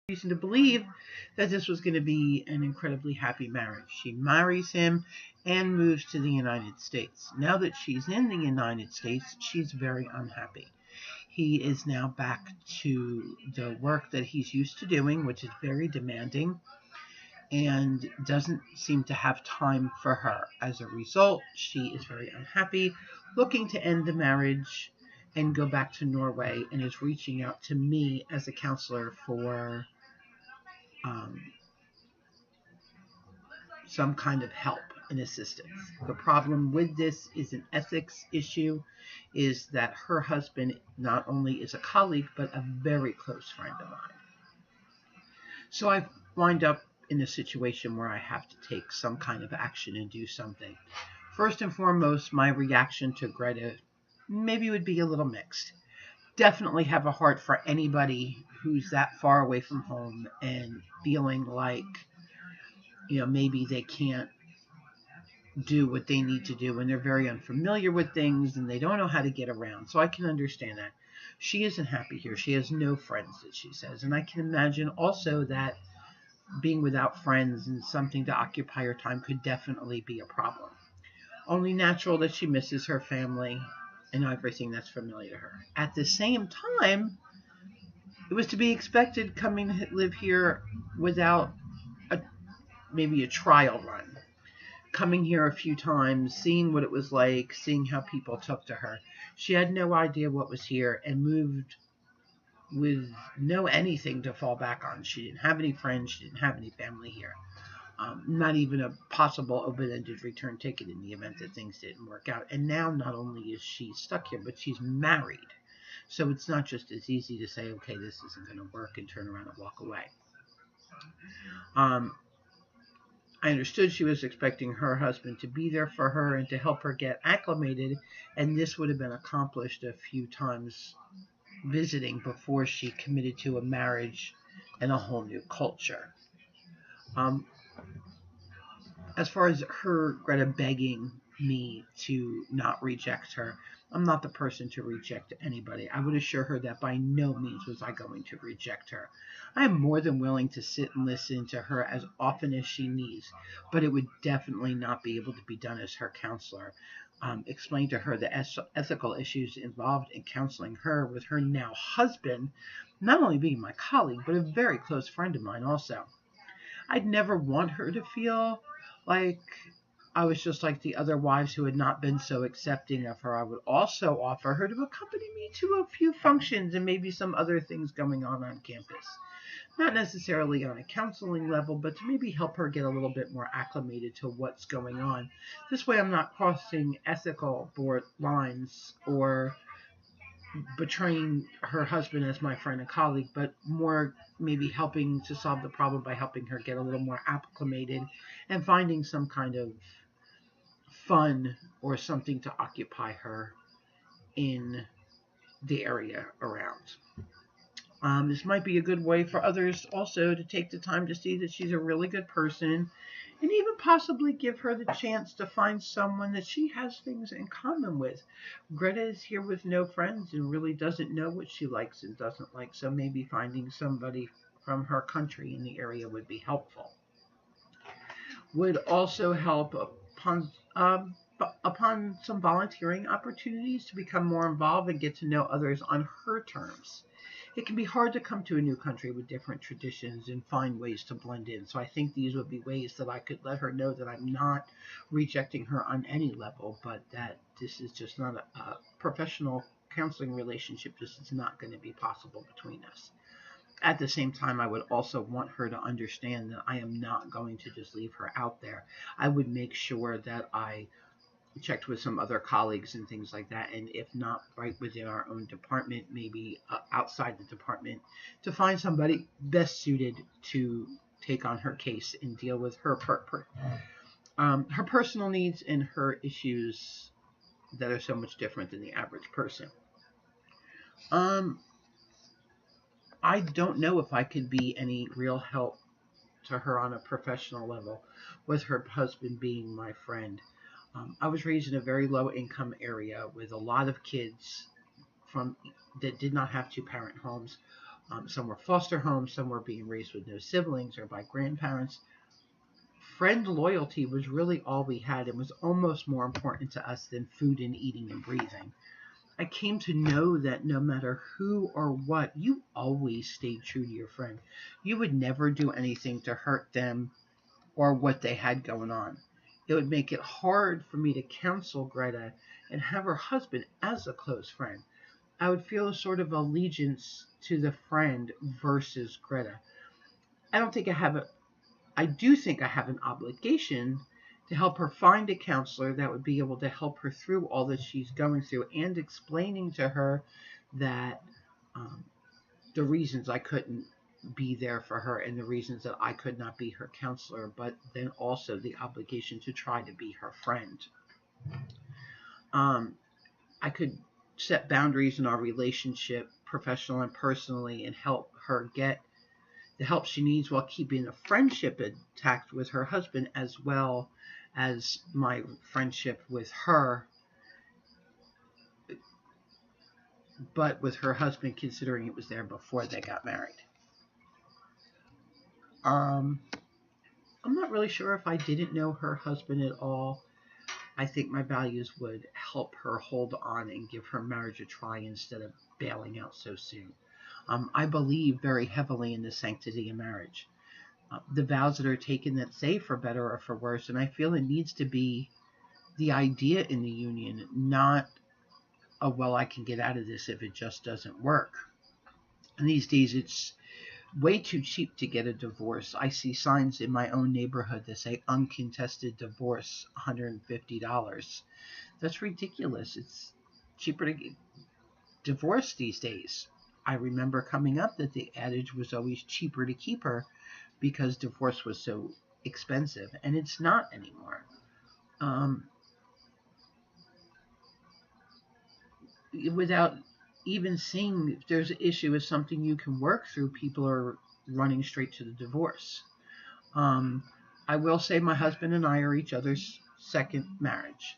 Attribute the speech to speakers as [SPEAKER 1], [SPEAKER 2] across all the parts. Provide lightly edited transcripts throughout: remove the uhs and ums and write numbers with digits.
[SPEAKER 1] reason to believe that this was going to be an incredibly happy marriage. She marries him and moves to the United States. Now that she's in the United States, she's very unhappy. He is now back to the work that he's used to doing, which is very demanding, and doesn't seem to have time for her. As a result, she is very unhappy, looking to end the marriage and go back to Norway, and is reaching out to me as a counselor for some kind of help and assistance. The problem with this is an ethics issue, is that her husband not only is a colleague, but a very close friend of mine. So I wind up in a situation where I have to take some kind of action and do something. First and foremost, my reaction to Greta maybe would be a little mixed. Definitely have a heart for anybody who's that far away from home and feeling like, maybe they can't do what they need to do and they're very unfamiliar with things and they don't know how to get around. So I can understand that. She isn't happy here. She has no friends, that she says. And I can imagine also that being without friends and something to occupy her time could definitely be a problem. Only natural that she misses her family and everything that's familiar to her. At the same time, it was to be expected coming to live here without maybe a trial run. Coming here a few times, seeing what it was like, seeing how people took to her. She had no idea what was here and moved with no anything to fall back on. She didn't have any friends. She didn't have any family here. Not even a possible open-ended return ticket in the event that things didn't work out. And now not only is she stuck here, but she's married. So it's not just as easy to say, okay, this isn't going to work, and turn around and walk away. I understood she was expecting her husband to be there for her and to help her get acclimated, and this would have been accomplished a few times visiting before she committed to a marriage and a whole new culture. As far as Greta begging me to not reject her, I'm not the person to reject anybody. I would assure her that by no means was I going to reject her. I am more than willing to sit and listen to her as often as she needs, but it would definitely not be able to be done as her counselor. Explain to her the ethical issues involved in counseling her with her now husband, not only being my colleague, but a very close friend of mine also. I'd never want her to feel like I was just like the other wives who had not been so accepting of her. I would also offer her to accompany me to a few functions and maybe some other things going on campus. Not necessarily on a counseling level, but to maybe help her get a little bit more acclimated to what's going on. This way I'm not crossing ethical lines or betraying her husband as my friend and colleague, but more maybe helping to solve the problem by helping her get a little more acclimated and finding some kind of fun or something to occupy her in the area around. This might be a good way for others also to take the time to see that she's a really good person, and even possibly give her the chance to find someone that she has things in common with. Greta is here with no friends and really doesn't know what she likes and doesn't like, so maybe finding somebody from her country in the area would be helpful. Would also help upon some volunteering opportunities to become more involved and get to know others on her terms. It can be hard to come to a new country with different traditions and find ways to blend in. So I think these would be ways that I could let her know that I'm not rejecting her on any level, but that this is just not a professional counseling relationship. This is not going to be possible between us. At the same time, I would also want her to understand that I am not going to just leave her out there. I would make sure that I checked with some other colleagues and things like that, and if not right within our own department, maybe outside the department, to find somebody best suited to take on her case and deal with her her personal needs and her issues that are so much different than the average person. I don't know if I could be any real help to her on a professional level with her husband being my friend. I was raised in a very low-income area with a lot of kids that did not have two-parent homes. Some were foster homes, some were being raised with no siblings or by grandparents. Friend loyalty was really all we had and was almost more important to us than food and eating and breathing. I came to know that no matter who or what, you always stayed true to your friend. You would never do anything to hurt them or what they had going on. It would make it hard for me to counsel Greta and have her husband as a close friend. I would feel a sort of allegiance to the friend versus Greta. I don't think I have a I do think I have an obligation to help her find a counselor that would be able to help her through all that she's going through and explaining to her that um, the reasons I couldn't be there for her and the reasons that I could not be her counselor, but then also the obligation to try to be her friend. I could set boundaries in our relationship, professional and personally, and help her get the help she needs while keeping a friendship intact with her husband, as well as my friendship with her, but with her husband, considering it was there before they got married. I'm not really sure if I didn't know her husband at all. I think my values would help her hold on and give her marriage a try instead of bailing out so soon. I believe very heavily in the sanctity of marriage. The vows that are taken that say for better or for worse, and I feel it needs to be the idea in the union, not a well, I can get out of this if it just doesn't work. And these days it's way too cheap to get a divorce. I see signs in my own neighborhood that say uncontested divorce, $150. That's ridiculous. It's cheaper to get divorced these days. I remember coming up that the adage was always cheaper to keep her because divorce was so expensive, and it's not anymore. Without even seeing if there's an issue as something you can work through, people are running straight to the divorce. I will say my husband and I are each other's second marriage.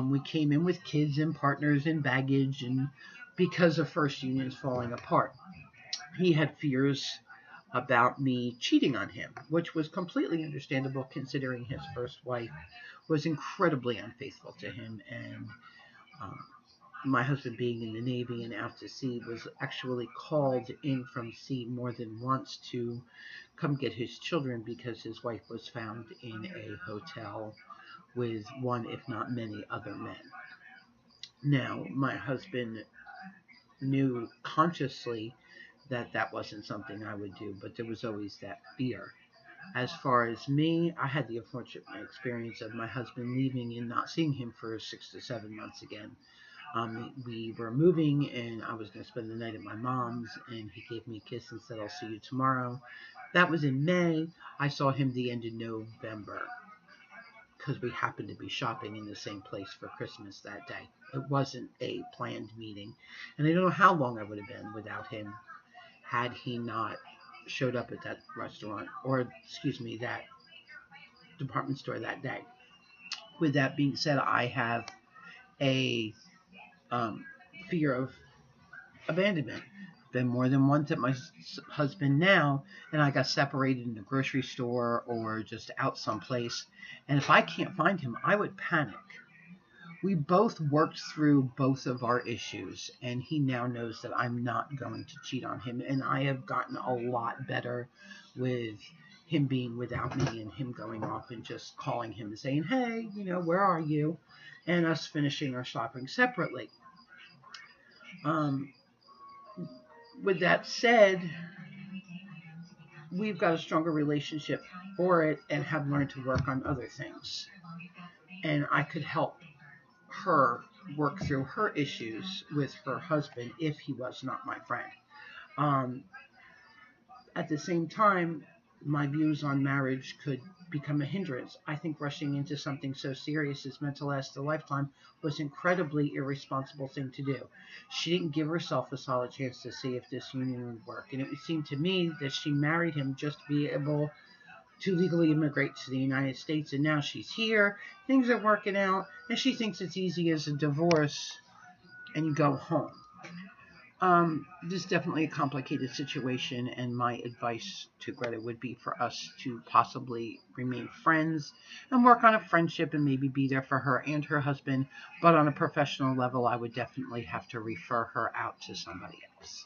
[SPEAKER 1] We came in with kids and partners and baggage, and because of first unions falling apart, he had fears about me cheating on him, which was completely understandable considering his first wife was incredibly unfaithful to him, and my husband being in the Navy and out to sea was actually called in from sea more than once to come get his children because his wife was found in a hotel with one, if not many, other men. Now, my husband knew consciously that that wasn't something I would do, but there was always that fear. As far as me, I had the unfortunate experience of my husband leaving and not seeing him for 6 to 7 months again. We were moving, and I was going to spend the night at my mom's, and he gave me a kiss and said, I'll see you tomorrow. That was in May. I saw him the end of November because we happened to be shopping in the same place for Christmas that day. It wasn't a planned meeting, and I don't know how long I would have been without him had he not showed up at that restaurant, or that department store that day. With that being said, I have a fear of abandonment. Been more than once at my husband now, and I got separated in the grocery store or just out someplace, and if I can't find him, I would panic. We both worked through both of our issues, and he now knows that I'm not going to cheat on him, and I have gotten a lot better with him being without me and him going off and just calling him and saying, hey, where are you? And us finishing our shopping separately. With that said, we've got a stronger relationship for it and have learned to work on other things. And I could help her work through her issues with her husband if he was not my friend. At the same time, my views on marriage could become a hindrance. I think rushing into something so serious as meant to last a lifetime was an incredibly irresponsible thing to do. She didn't give herself a solid chance to see if this union would work, and it would seem to me that she married him just to be able to legally immigrate to the United States, and now she's here, things are working out, and she thinks it's easy as a divorce, and you go home. This is definitely a complicated situation, and my advice to Greta would be for us to possibly remain friends and work on a friendship and maybe be there for her and her husband. But on a professional level, I would definitely have to refer her out to somebody else.